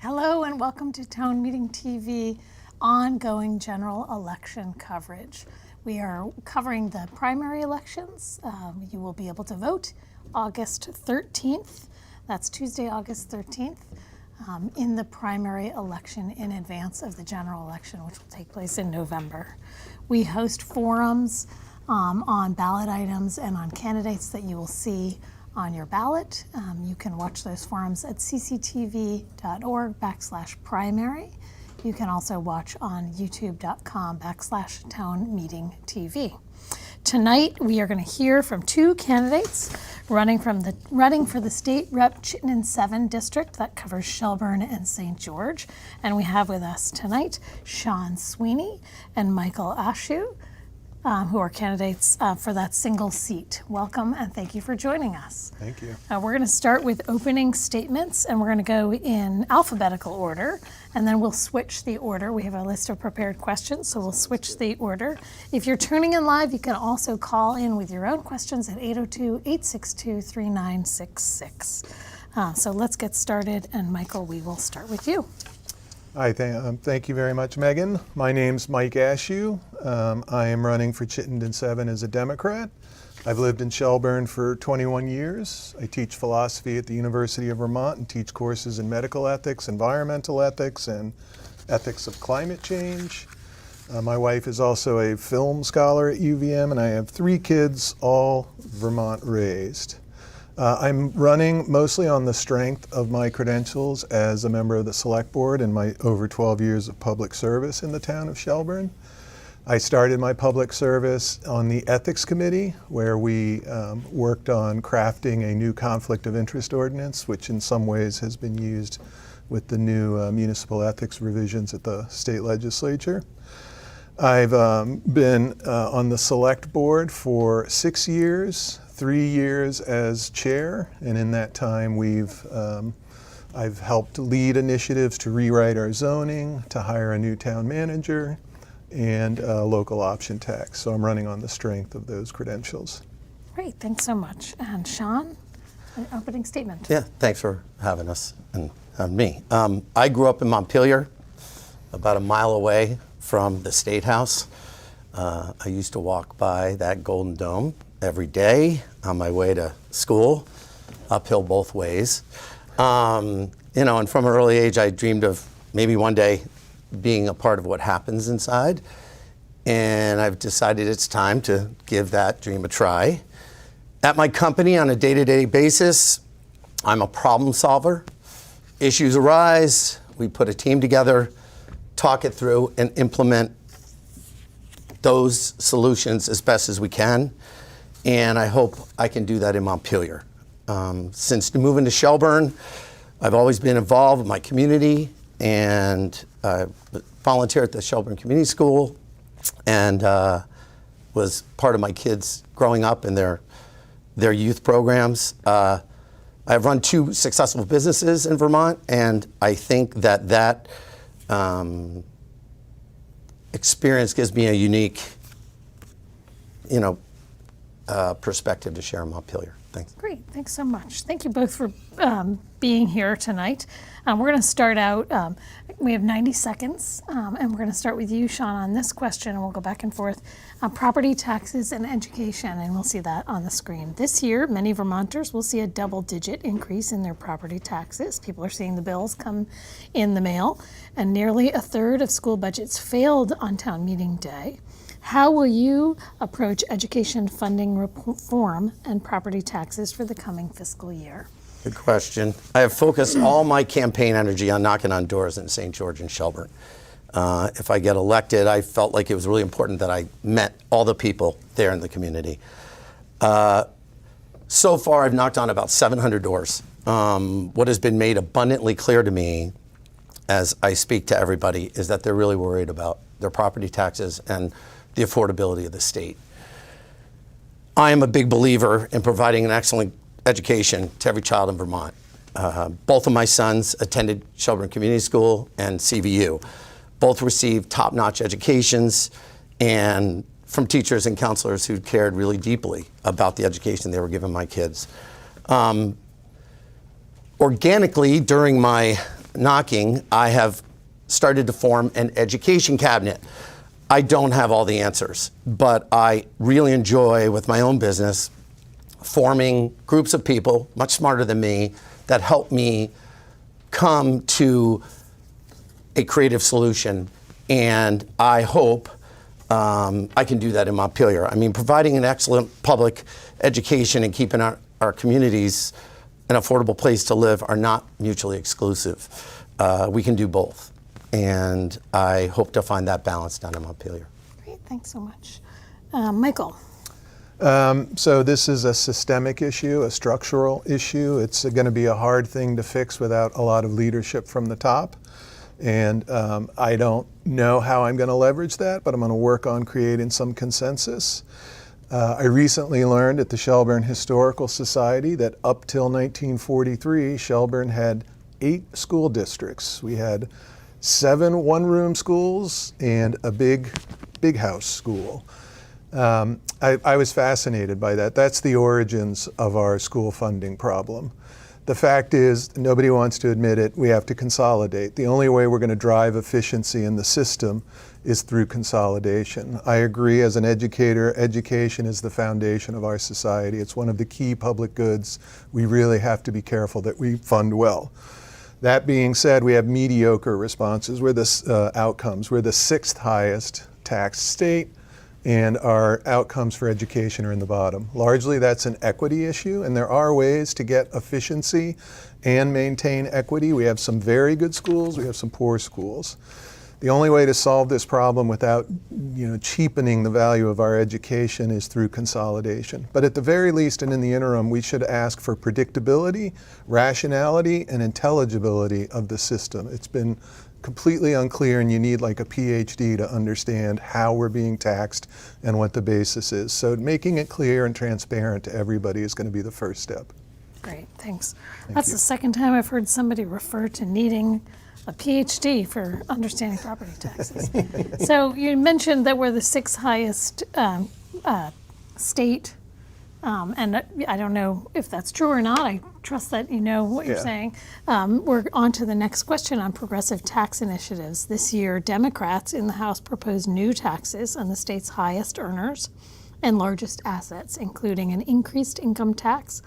Hello and welcome to Town Meeting TV ongoing general election coverage. We are covering the primary elections. You will be able to vote August 13th. That's Tuesday, August 13th, in the primary election in advance of the general election, which will take place in November. We host forums on ballot items and on candidates that you will see on your ballot. You can watch those forums at cctv.org/primary. You can also watch on youtube.com/townmeetingtv. Tonight, we are going to hear from two candidates running for the state rep Chittenden 7 district that covers Shelburne and St. George. And we have with us tonight Shawn Sweeney and Michael Ashooh, who are candidates for that single seat. Welcome and thank you for joining us. Thank you. We're going to start with opening statements and we're going to go in alphabetical order and then we'll switch the order. We have a list of prepared questions, so we'll switch the order. If you're tuning in live, you can also call in with your own questions at 802-862-3966. So let's get started, and Michael, we will start with you. Hi, thank you very much, Meghan. My name's Mike Ashooh. I am running for Chittenden 7 as a Democrat. I've lived in Shelburne for 21 years. I teach philosophy at the University of Vermont and teach courses in medical ethics, environmental ethics, and ethics of climate change. My wife is also a film scholar at UVM, and I have 3 kids, all Vermont raised. I'm running mostly on the strength of my credentials as a member of the Select Board and my over 12 years of public service in the town of Shelburne. I started my public service on the Ethics Committee, where we worked on crafting a new conflict of interest ordinance, which in some ways has been used with the new municipal ethics revisions at the state legislature. I've been on the Select Board for 6 years, 3 years as chair, and in that time I've helped lead initiatives to rewrite our zoning, to hire a new town manager, and local option tax. So I'm running on the strength of those credentials. Great, thanks so much. And Shawn, an opening statement. Yeah, thanks for having us and me. I grew up in Montpelier, about a mile away from the State House. I used to walk by that Golden Dome every day on my way to school, uphill both ways. And from an early age, I dreamed of maybe one day being a part of what happens inside. And I've decided it's time to give that dream a try. At my company on a day-to-day basis, I'm a problem solver. Issues arise, we put a team together, talk it through, and implement those solutions as best as we can. And I hope I can do that in Montpelier. Since moving to Shelburne, I've always been involved with my community, and I volunteered at the Shelburne Community School and was part of my kids growing up in their youth programs. I've run 2 successful businesses in Vermont, and I think that experience gives me a unique, perspective to share in Montpelier. Thanks. Great, thanks so much. Thank you both for being here tonight. We're going to start out, we have 90 seconds, and we're going to start with you, Shawn, on this question, and we'll go back and forth. Property taxes and education, and we'll see that on the screen. This year, many Vermonters will see a double-digit increase in their property taxes. People are seeing the bills come in the mail, and nearly a third of school budgets failed on town meeting day. How will you approach education funding reform and property taxes for the coming fiscal year? Good question. I have focused all my campaign energy on knocking on doors in St. George and Shelburne. If I get elected, I felt like it was really important that I met all the people there in the community. So far, I've knocked on about 700 doors. What has been made abundantly clear to me as I speak to everybody is that they're really worried about their property taxes and the affordability of the state. I am a big believer in providing an excellent education to every child in Vermont. Both of my sons attended Shelburne Community School and CVU. Both received top-notch educations and from teachers and counselors who cared really deeply about the education they were giving my kids. Organically, during my knocking, I have started to form an education cabinet. I don't have all the answers, but I really enjoy, with my own business, forming groups of people much smarter than me that help me come to a creative solution. And I hope I can do that in Montpelier. I mean, providing an excellent public education and keeping our communities an affordable place to live are not mutually exclusive. We can do both. And I hope to find that balance down in Montpelier. Great, thanks so much. Michael. So this is a systemic issue, a structural issue. It's going to be a hard thing to fix without a lot of leadership from the top. And I don't know how I'm going to leverage that, but I'm going to work on creating some consensus. I recently learned at the Shelburne Historical Society that up till 1943, Shelburne had 8 school districts. We had 7 one-room schools and a big house school. I was fascinated by that. That's the origins of our school funding problem. The fact is, nobody wants to admit it, we have to consolidate. The only way we're going to drive efficiency in the system is through consolidation. I agree, as an educator, education is the foundation of our society. It's one of the key public goods. We really have to be careful that we fund well. That being said, we have mediocre responses. We're the outcomes. We're the 6th highest taxed state, and our outcomes for education are in the bottom. Largely, that's an equity issue, and there are ways to get efficiency and maintain equity. We have some very good schools, we have some poor schools. The only way to solve this problem without cheapening the value of our education is through consolidation. But at the very least, and in the interim, we should ask for predictability, rationality, and intelligibility of the system. It's been completely unclear, and you need like a PhD to understand how we're being taxed and what the basis is. So making it clear and transparent to everybody is going to be the first step. Great, thanks. That's the second time I've heard somebody refer to needing a PhD for understanding property taxes. So you mentioned that we're the 6th highest state, and I don't know if that's true or not. I trust that you know what you're saying. We're on to the next question on progressive tax initiatives. This year, Democrats in the House proposed new taxes on the state's highest earners and largest assets, including an increased income tax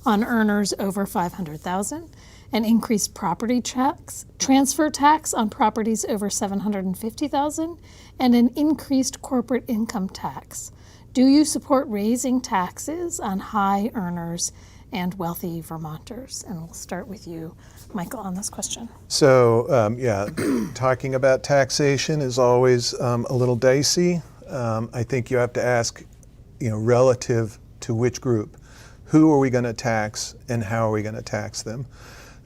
on earners over $500,000, an increased property tax, transfer tax on properties over $750,000, and an increased corporate income tax. Do you support raising taxes on high earners and wealthy Vermonters? And we'll start with you, Michael, on this question. So, talking about taxation is always a little dicey. I think you have to ask, relative to which group. Who are we going to tax and how are we going to tax them?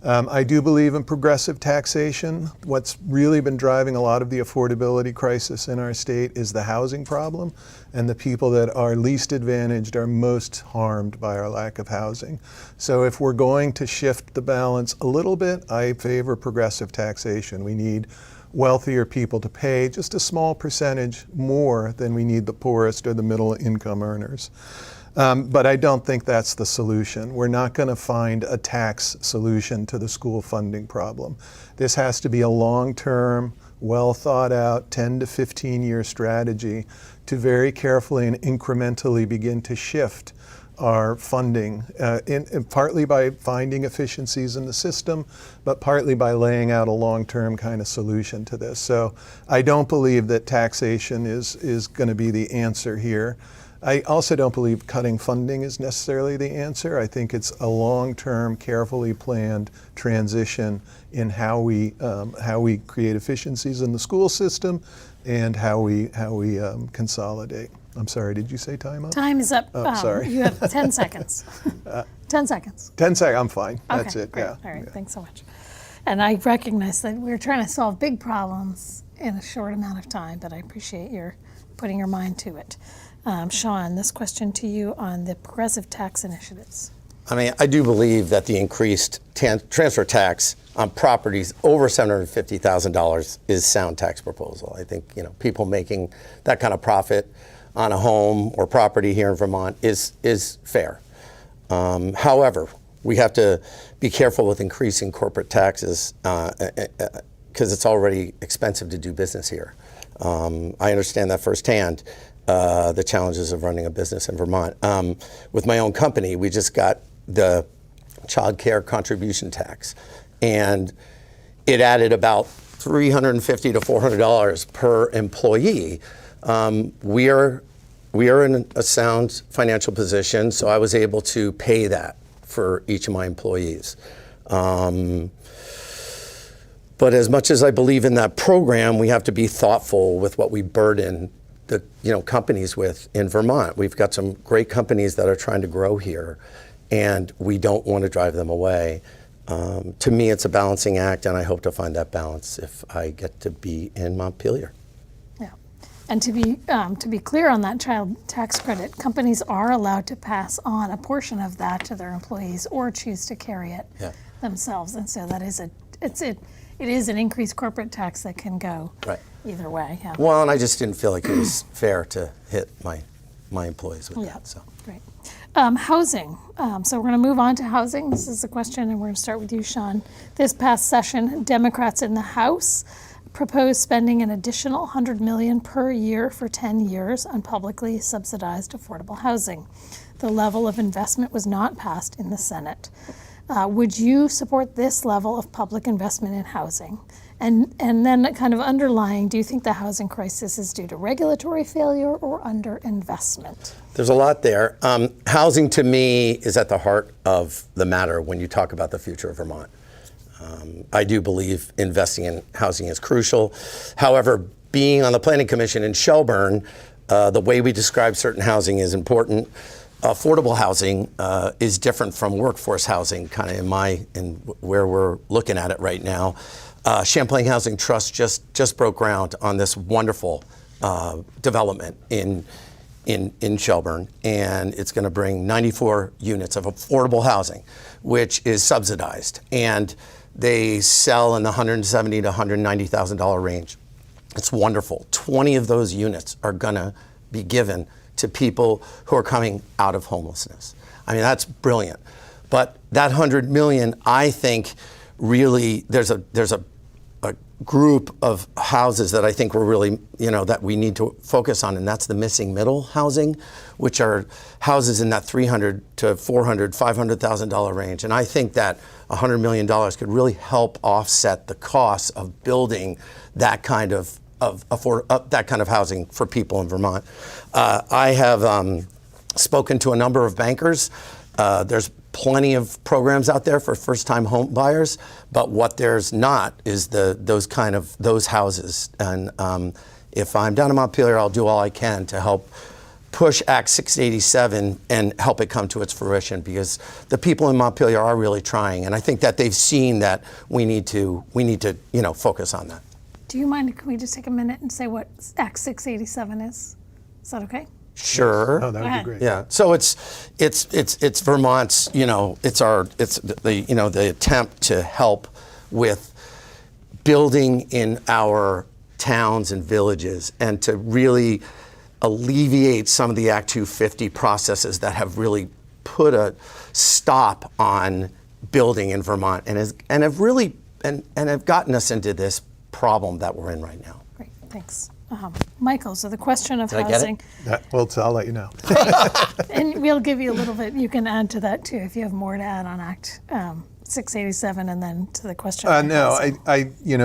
I do believe in progressive taxation. What's really been driving a lot of the affordability crisis in our state is the housing problem, and the people that are least advantaged are most harmed by our lack of housing. So if we're going to shift the balance a little bit, I favor progressive taxation. We need wealthier people to pay just a small percentage more than we need the poorest or the middle income earners. But I don't think that's the solution. We're not going to find a tax solution to the school funding problem. This has to be a long-term, well thought out 10 to 15-year strategy to very carefully and incrementally begin to shift our funding, in partly by finding efficiencies in the system, but partly by laying out a long-term kind of solution to this. So I don't believe that taxation is going to be the answer here. I also don't believe cutting funding is necessarily the answer. I think it's a long-term, carefully planned transition in how we create efficiencies in the school system and how we consolidate. I'm sorry, did you say time up? Time is up. Oh, sorry. You have 10 seconds. 10 seconds. 10 seconds, I'm fine. That's Okay, it, great. yeah. All right, Yeah. thanks so much. And I recognize that we're trying to solve big problems in a short amount of time, but I appreciate your putting your mind to it. Shawn, this question to you on the progressive tax initiatives. I mean, I do believe that the increased transfer tax on properties over $750,000 is sound tax proposal. I think people making that kind of profit on a home or property here in Vermont is fair. However, we have to be careful with increasing corporate taxes because it's already expensive to do business here. I understand that firsthand, the challenges of running a business in Vermont. With my own company, we just got the child care contribution tax, and it added about $350 to $400 per employee. We are in a sound financial position, so I was able to pay that for each of my employees. But as much as I believe in that program, we have to be thoughtful with what we burden the companies with in Vermont. We've got some great companies that are trying to grow here, and we don't want to drive them away. To me, it's a balancing act, and I hope to find that balance if I get to be in Montpelier. Yeah, and to be clear on that child tax credit, companies are allowed to pass on a portion of that to their employees or choose to carry it themselves, and so that is it is an increased corporate tax that can go either way. Yeah. Well, and I just didn't feel like it was fair to hit my employees with that. So. Great. Housing. So we're going to move on to housing. This is the question, and we're going to start with you, Shawn. This past session, Democrats in the House proposed spending an additional $100 million per year for 10 years on publicly subsidized affordable housing. The level of investment was not passed in the Senate. Would you support this level of public investment in housing? And then kind of underlying, do you think the housing crisis is due to regulatory failure or underinvestment? There's a lot there. Housing, to me, is at the heart of the matter when you talk about the future of Vermont. I do believe investing in housing is crucial. However, being on the Planning Commission in Shelburne, the way we describe certain housing is important. Affordable housing is different from workforce housing, kind of in where we're looking at it right now. Champlain Housing Trust just broke ground on this wonderful development in Shelburne, and it's going to bring 94 units of affordable housing, which is subsidized, and they sell in the $170,000 to $190,000 range. It's wonderful. 20 of those units are going to be given to people who are coming out of homelessness. I mean, that's brilliant. But that $100 million, I think, really there's a group of houses that I think we're really, that we need to focus on, and that's the missing middle housing, which are houses in that $300,000 to $400,000, $500,000 range. And I think that $100 million could really help offset the costs of building that kind of housing for people in Vermont. I have spoken to a number of bankers. There's plenty of programs out there for first-time home buyers, but what there's not is those houses. And if I'm down in Montpelier, I'll do all I can to help push Act 687 and help it come to its fruition, because the people in Montpelier are really trying, and I think that they've seen that we need to focus on that. Do you mind, can we just take a minute and say what Act 687 is? Is that okay? Sure. Oh, that would be great. Yeah. So it's Vermont's, it's the attempt to help with building in our towns and villages, and to really alleviate some of the Act 250 processes that have really put a stop on building in Vermont, and have gotten us into this problem that we're in right now. Great, thanks. Michael, so the question of Did housing. Well, I'll let you know. And we'll give you a little bit, you can add to that too, if you have more to add on Act 687, and then to the question of housing.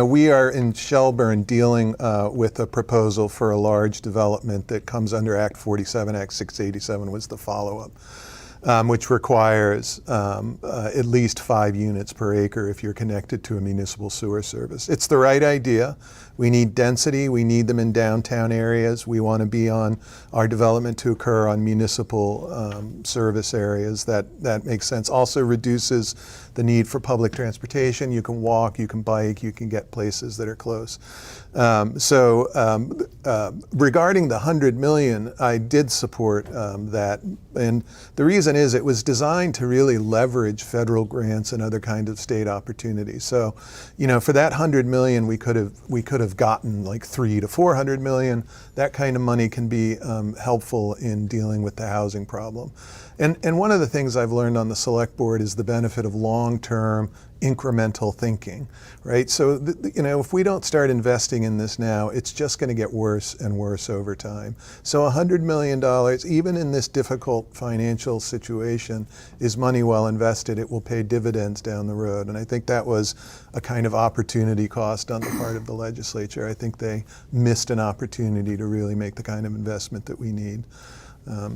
We are in Shelburne dealing with a proposal for a large development that comes under Act 47. Act 687 was the follow-up, which requires at least 5 units per acre if you're connected to a municipal sewer service. It's the right idea. We need density. We need them in downtown areas. We want to be on our development to occur on municipal service areas. That makes sense. Also reduces the need for public transportation. You can walk, you can bike, you can get places that are close. Regarding the $100 million, I did support that. And the reason is it was designed to really leverage federal grants and other kinds of state opportunities. So, for that $100 million, we could have gotten like $300 to $400 million. That kind of money can be helpful in dealing with the housing problem. And one of the things I've learned on the select board is the benefit of long-term incremental thinking, right? So, if we don't start investing in this now, it's just going to get worse and worse over time. So $100 million, even in this difficult financial situation, is money well invested. It will pay dividends down the road. And I think that was a kind of opportunity cost on the part of the legislature. I think they missed an opportunity to really make the kind of investment that we need.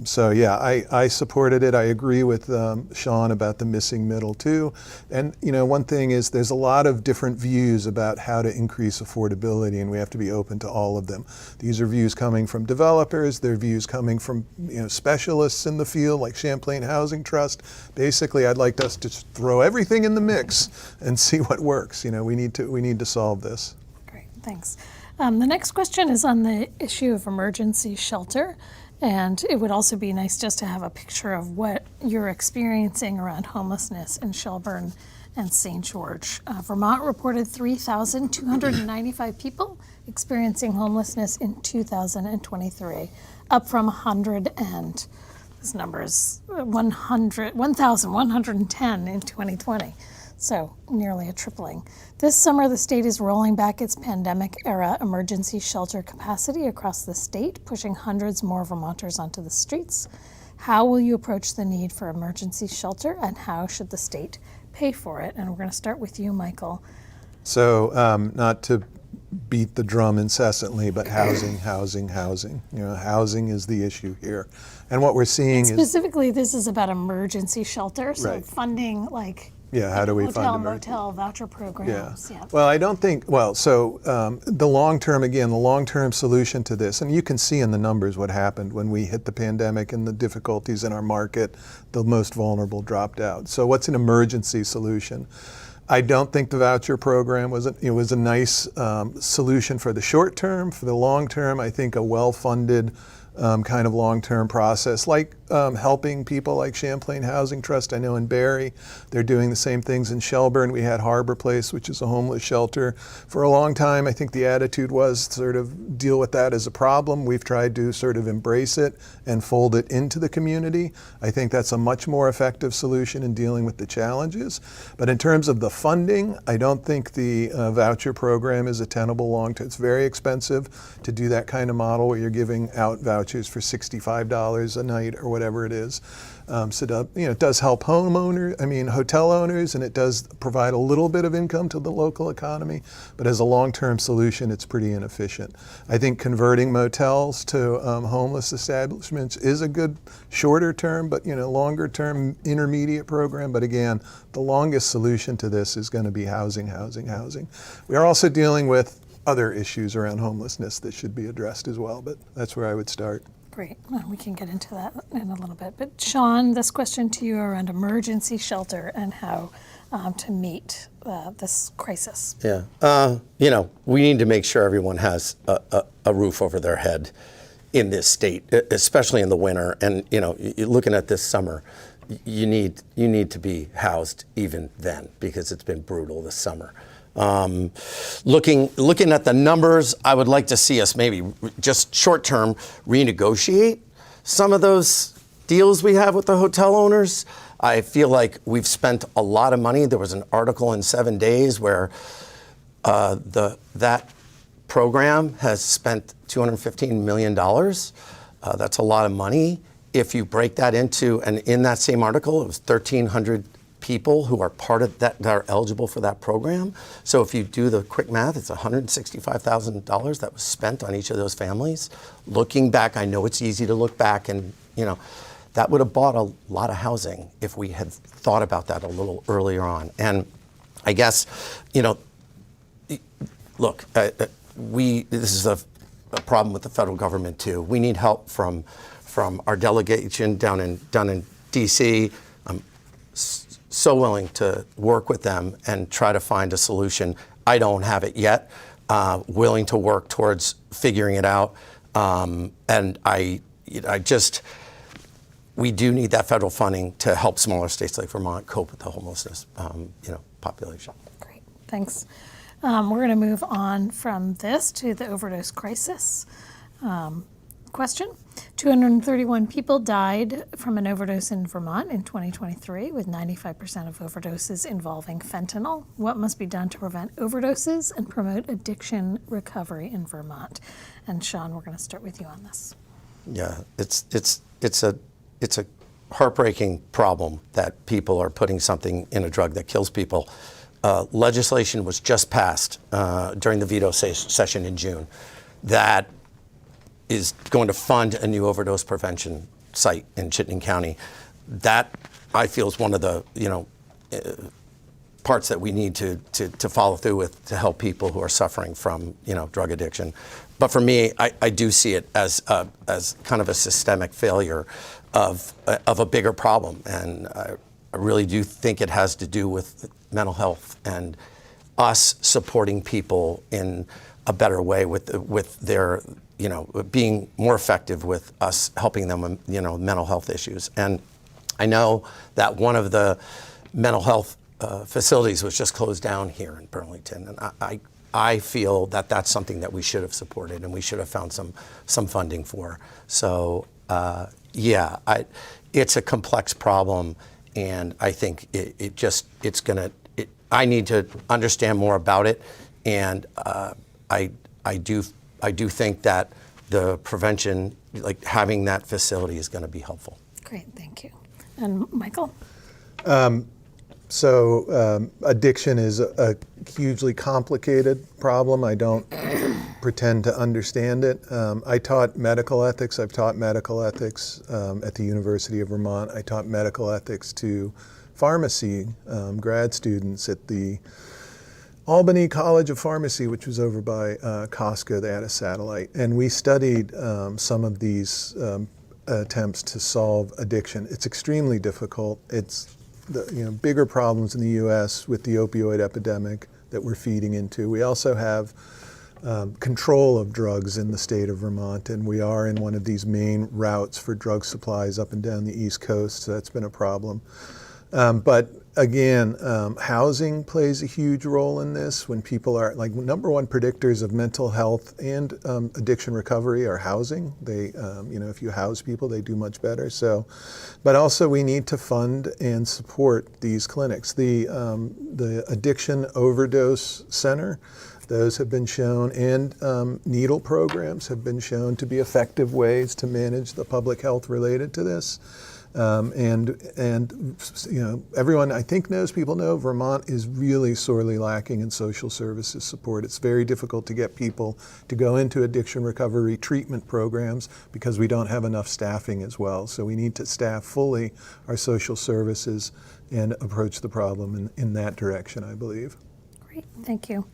So yeah, I supported it. I agree with Shawn about the missing middle too. And one thing is there's a lot of different views about how to increase affordability, and we have to be open to all of them. These are views coming from developers. They're views coming from specialists in the field like Champlain Housing Trust. Basically, I'd like us to throw everything in the mix and see what works. We need to solve this. Great, thanks. The next question is on the issue of emergency shelter. And it would also be nice just to have a picture of what you're experiencing around homelessness in Shelburne and St. George. Vermont reported 3,295 people experiencing homelessness in 2023, up from 1,110 in 2020. So nearly a tripling. This summer, the state is rolling back its pandemic-era emergency shelter capacity across the state, pushing hundreds more Vermonters onto the streets. How will you approach the need for emergency shelter, and how should the state pay for it? And we're going to start with you, Michael. So not to beat the drum incessantly, but housing. Housing is the issue here. And what we're seeing specifically, this is about emergency shelter, so right. Funding how do we hotel, fund motel, voucher programs. Yeah. Well, I don't think, the long-term solution to this, and you can see in the numbers what happened when we hit the pandemic and the difficulties in our market, the most vulnerable dropped out. So what's an emergency solution? I don't think the voucher program was a nice solution for the short term. For the long term, I think a well-funded kind of long-term process, like helping people like Champlain Housing Trust. I know in Barrie, they're doing the same things in Shelburne. We had Harbor Place, which is a homeless shelter. For a long time, I think the attitude was sort of deal with that as a problem. We've tried to sort of embrace it and fold it into the community. I think that's a much more effective solution in dealing with the challenges. But in terms of the funding, I don't think the voucher program is a tenable long-term. It's very expensive to do that kind of model where you're giving out vouchers for $65 a night or whatever it is. It does help hotel owners, and it does provide a little bit of income to the local economy, but as a long-term solution, it's pretty inefficient. I think converting motels to homeless establishments is a good shorter term, but longer term intermediate program. But again, the longest solution to this is going to be housing. We are also dealing with other issues around homelessness that should be addressed as well, but that's where I would start. Great. Well, we can get into that in a little bit. But Shawn, this question to you around emergency shelter and how to meet this crisis. Yeah. We need to make sure everyone has a roof over their head in this state, especially in the winter. And, you're looking at this summer, you need to be housed even then because it's been brutal this summer. Looking at the numbers, I would like to see us maybe just short-term renegotiate some of those deals we have with the hotel owners. I feel like we've spent a lot of money. There was an article in 7 Days where that program has spent $215 million. That's a lot of money. If you break that into, and in that same article, it was 1,300 people who are part of that are eligible for that program. So if you do the quick math, it's $165,000 that was spent on each of those families. Looking back, I know it's easy to look back and, that would have bought a lot of housing if we had thought about that a little earlier on. And I guess, look, this is a problem with the federal government too. We need help from our delegation down in DC. I'm so willing to work with them and try to find a solution. I don't have it yet. Willing to work towards figuring it out. And we do need that federal funding to help smaller states like Vermont cope with the homelessness, population. Great, thanks. We're going to move on from this to the overdose crisis. Question. 231 people died from an overdose in Vermont in 2023, with 95% of overdoses involving fentanyl. What must be done to prevent overdoses and promote addiction recovery in Vermont? And Shawn, we're going to start with you on this. Yeah, it's a heartbreaking problem that people are putting something in a drug that kills people. Legislation was just passed during the veto session in June that is going to fund a new overdose prevention site in Chittenden County. That, I feel, is one of the parts that we need to follow through with to help people who are suffering from drug addiction. But for me, I do see it as kind of a systemic failure of a bigger problem, and I really do think it has to do with mental health and us supporting people in a better way with their being more effective with us helping them with mental health issues. And I know that one of the mental health facilities was just closed down here in Burlington, and I feel that that's something that we should have supported and we should have found some funding for. So it's a complex problem, and I think I need to understand more about it, and I do think that the prevention, like having that facility, is going to be helpful. Great, thank you. And Michael? Addiction is a hugely complicated problem. I don't pretend to understand it. I taught medical ethics. I've taught medical ethics at the University of Vermont. I taught medical ethics to pharmacy grad students at the Albany College of Pharmacy, which was over by Costco. They had a satellite. And we studied some of these attempts to solve addiction. It's extremely difficult. It's the bigger problems in the U.S. with the opioid epidemic that we're feeding into. We also have control of drugs in the state of Vermont, and we are in one of these main routes for drug supplies up and down the East Coast, so that's been a problem. But again, housing plays a huge role in this. When people are, like, number one predictors of mental health and addiction recovery are housing. They, if you house people, they do much better. So, but also we need to fund and support these clinics. The Addiction Overdose Center, those have been shown, and needle programs have been shown to be effective ways to manage the public health related to this. Everyone, I think, people know Vermont is really sorely lacking in social services support. It's very difficult to get people to go into addiction recovery treatment programs because we don't have enough staffing as well. So we need to staff fully our social services and approach the problem in that direction, I believe. Great, thank you.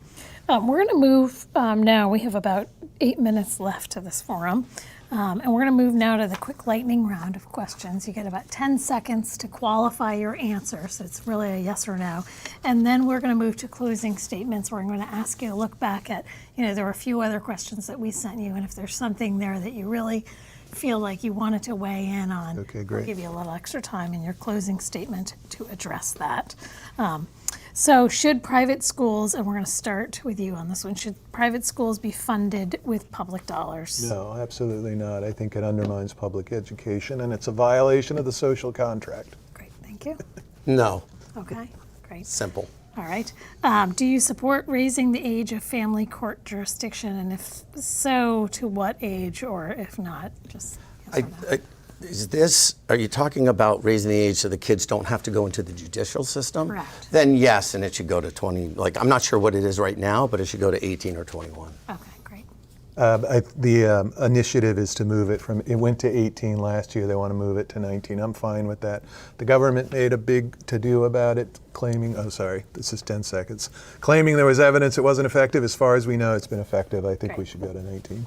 We're going to move now. We have about 8 minutes left to this forum. And we're going to move now to the quick lightning round of questions. You get about 10 seconds to qualify your answer, so it's really a yes or no. And then we're going to move to closing statements, where I'm going to ask you to look back at, there were a few other questions that we sent you, and if there's something there that you really feel like you wanted to weigh in on, okay, great. We'll give you a little extra time in your closing statement to address that. So should private schools, and we're going to start with you on this one, should private schools be funded with public dollars? No, absolutely not. I think it undermines public education, and it's a violation of the social contract. Great, thank you. No. Okay, great. Simple. All right. Do you support raising the age of family court jurisdiction, and if so, to what age, or if not, just yes or no? Are you talking about raising the age so the kids don't have to go into the judicial system? Correct. Then yes, and it should go to 20, I'm not sure what it is right now, but it should go to 18 or 21. Okay, great. The initiative is to move it it went to 18 last year. They want to move it to 19. I'm fine with that. The government made a big to-do about it, claiming, this is 10 seconds, claiming there was evidence it wasn't effective. As far as we know, it's been effective. I think we should go to 19.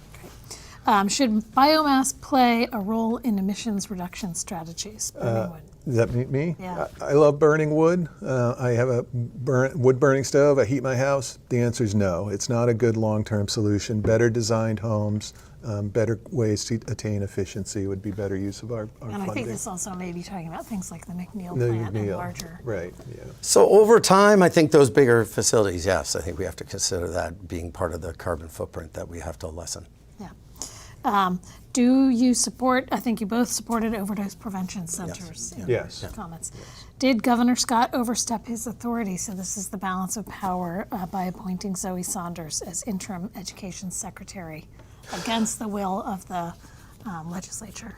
Should biomass play a role in emissions reduction strategies? Burning wood. Does that mean me? Yeah. I love burning wood. I have a wood burning stove. I heat my house. The answer is no. It's not a good long-term solution. Better designed homes, better ways to attain efficiency would be better use of our funding. And I think this also may be talking about things like the McNeil plant and larger. Right, yeah. So over time, I think those bigger facilities, yes, I think we have to consider that being part of the carbon footprint that we have to lessen. Yeah. Do you support, I think you both supported overdose prevention centers in your Yes. comments. Did Governor Scott overstep his authority? So this is the balance of power by appointing Zoe Saunders as interim education secretary against the will of the legislature.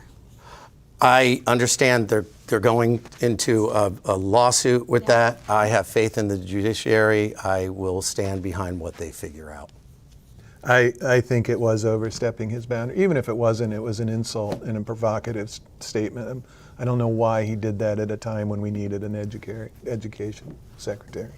I understand they're going into a lawsuit with that. I have faith in the judiciary. I will stand behind what they figure out. I think it was overstepping his boundary. Even if it wasn't, it was an insult and a provocative statement. I don't know why he did that at a time when we needed an education secretary.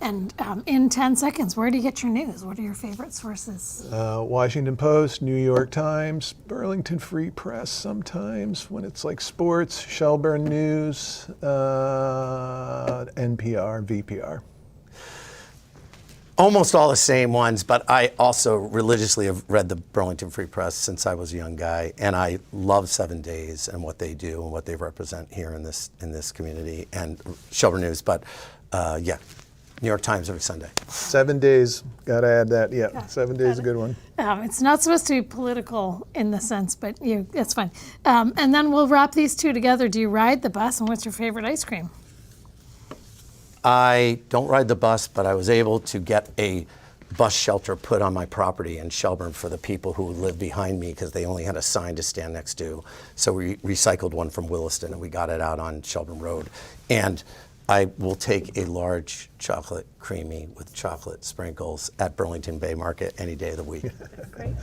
And in 10 seconds, where do you get your news? What are your favorite sources? Washington Post, New York Times, Burlington Free Press sometimes when it's like sports, Shelburne News, NPR, VPR. Almost all the same ones, but I also religiously have read the Burlington Free Press since I was a young guy, and I love 7 Days and what they do and what they represent here in this community, and Shelburne News. But yeah, New York Times every Sunday. 7 Days, gotta add that. Yeah, 7 Days is a good one. It's not supposed to be political in the sense, but that's fine. And then we'll wrap these two together. Do you ride the bus, and what's your favorite ice cream? I don't ride the bus, but I was able to get a bus shelter put on my property in Shelburne for the people who live behind me because they only had a sign to stand next to. So we recycled one from Williston and we got it out on Shelburne Road. And I will take a large chocolate creamy with chocolate sprinkles at Burlington Bay Market any day of the week. Great.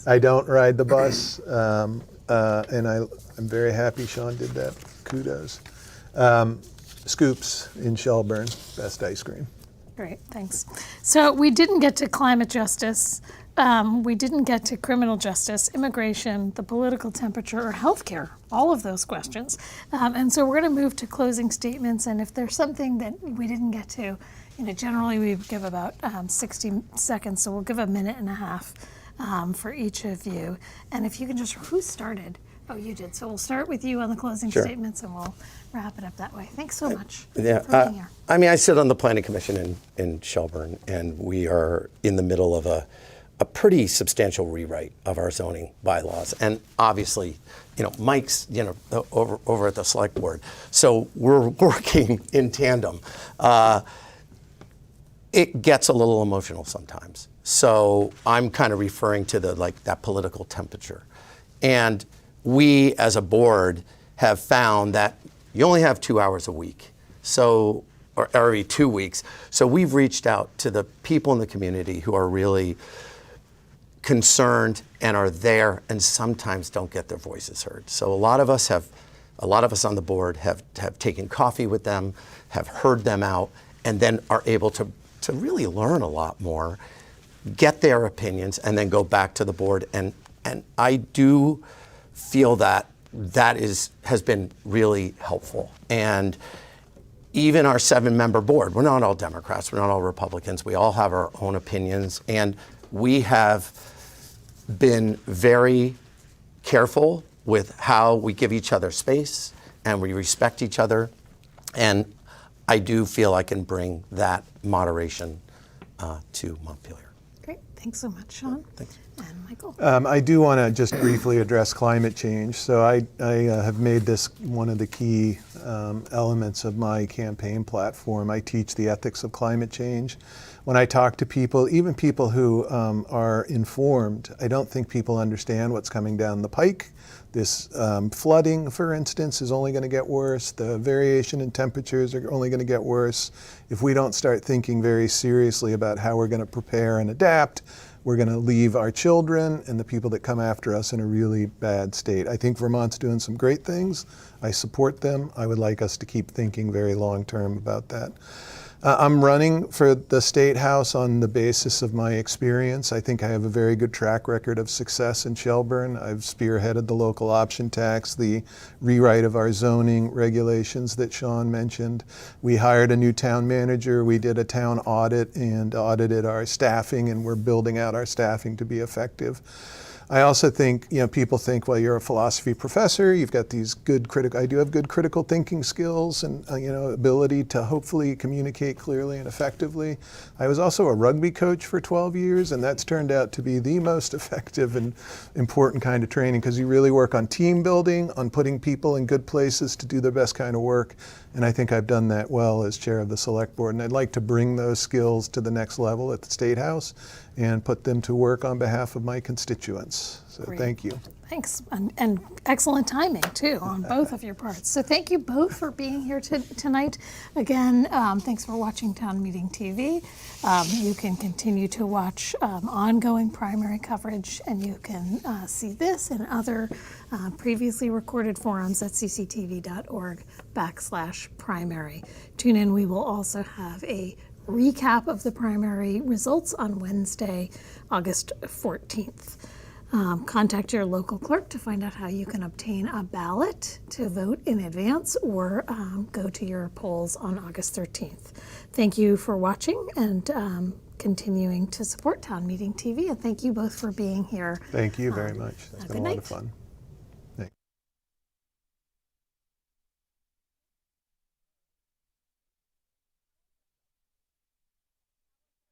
I don't ride the bus, and I'm very happy Shawn did that. Kudos. Scoops in Shelburne, best ice cream. Great, thanks. So we didn't get to climate justice. We didn't get to criminal justice, immigration, the political temperature, or healthcare, all of those questions. And so we're going to move to closing statements. And if there's something that we didn't get to, generally we give about 60 seconds. So we'll give a minute and a half for each of you. And if you can just, who started? Oh, you did. So we'll start with you on the closing statements and we'll wrap it up that way. Thanks so much for being here. I mean, I sit on the Planning Commission in Shelburne, and we are in the middle of a pretty substantial rewrite of our zoning bylaws. And obviously, Mike's, over at the select board. So we're working in tandem. It gets a little emotional sometimes. So I'm kind of referring to that political temperature. And we as a board have found that you only have 2 hours a week, or every 2 weeks. So we've reached out to the people in the community who are really concerned and are there and sometimes don't get their voices heard. So a lot of us on the board have taken coffee with them, have heard them out, and then are able to really learn a lot more, get their opinions, and then go back to the board. And I do feel that has been really helpful. And even our 7-member board, we're not all Democrats, we're not all Republicans, we all have our own opinions, and we have been very careful with how we give each other space and we respect each other. And I do feel I can bring that moderation to Montpelier. Great. Thanks so much, Shawn. Thanks. And Michael. I do want to just briefly address climate change. So I have made this one of the key elements of my campaign platform. I teach the ethics of climate change. When I talk to people, even people who are informed, I don't think people understand what's coming down the pike. This flooding, for instance, is only going to get worse. The variation in temperatures are only going to get worse. If we don't start thinking very seriously about how we're going to prepare and adapt, we're going to leave our children and the people that come after us in a really bad state. I think Vermont's doing some great things. I support them. I would like us to keep thinking very long term about that. I'm running for the State House on the basis of my experience. I think I have a very good track record of success in Shelburne. I've spearheaded the local option tax, the rewrite of our zoning regulations that Shawn mentioned. We hired a new town manager. We did a town audit and audited our staffing, and we're building out our staffing to be effective. I also think, people think, well, you're a philosophy professor, you've got these I do have good critical thinking skills and, ability to hopefully communicate clearly and effectively. I was also a rugby coach for 12 years, and that's turned out to be the most effective and important kind of training, because you really work on team building, on putting people in good places to do their best kind of work. And I think I've done that well as chair of the select board. And I'd like to bring those skills to the next level at the State House and put them to work on behalf of my constituents. So Great. Thank you. Thanks, and excellent timing too on both of your parts. So thank you both for being here tonight. Again, thanks for watching Town Meeting TV. You can continue to watch ongoing primary coverage, and you can see this and other previously recorded forums at cctv.org/primary. Tune in. We will also have a recap of the primary results on Wednesday, August 14th. Contact your local clerk to find out how you can obtain a ballot to vote in advance, or go to your polls on August 13th. Thank you for watching and continuing to support Town Meeting TV, and thank you both for being here. Thank you very much. It's been a lot night. of fun.